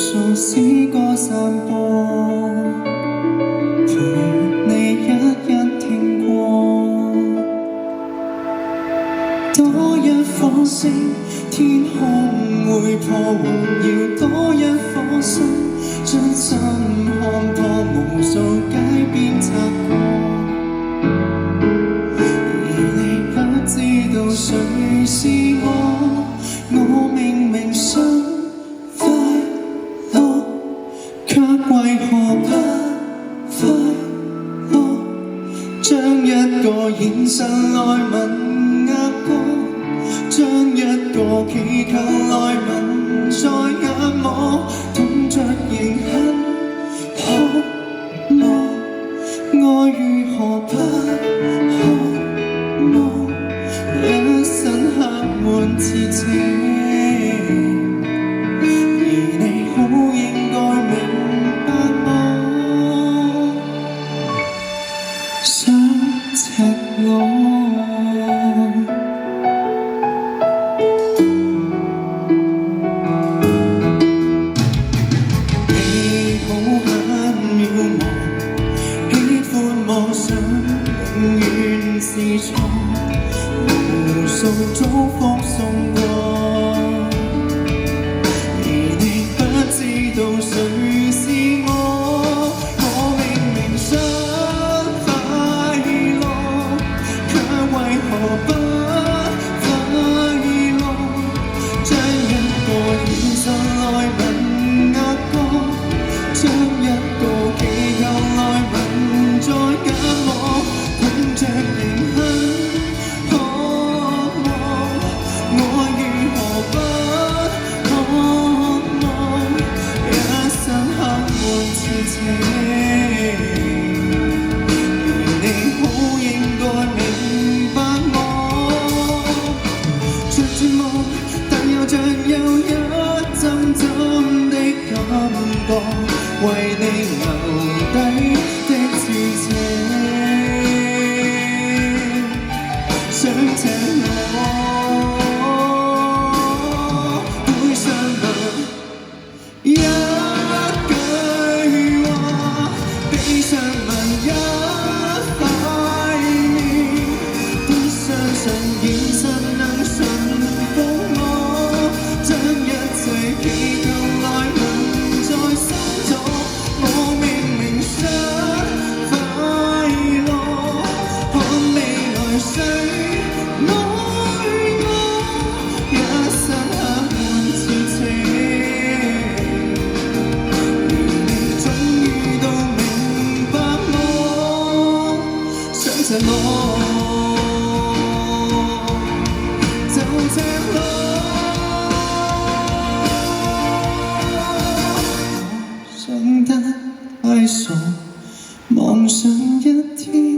數詩歌散播，陪你一一聽過。多一顆星，天空會破環繞；多一顆心，將心看破，無數街邊擦過。而你不知道誰是我，我明明想快樂，卻為何不快樂？將一個眼神來吻額角，將一個祈求來吻在眼膜，痛着仍很渴望，愛如何不渴望？一生刻滿刺青，而你好應該明白我想赤裸。你好很渺茫，喜歡妄想永遠是錯，無數祝福送過，而你不知道誰是我，我明明想快樂，卻為何不快樂？將一個眼神來吻額角，將一個祈求來吻在眼膜，痛着仍很渴望，愛如何不渴望？一生刻滿刺青，而你好應該明白我，着絕望，但又像有一陣陣的感覺，為你留低的刺青，想赤裸，會上問一句話，悲傷問一塊面，不相信現實能馴服我，將一切祈求來吻在心座，我明明想快樂，看未來誰愛我，一生刻滿刺青，而你終於都明白我想赤裸，就赤裸。我想得太傻，妄想一天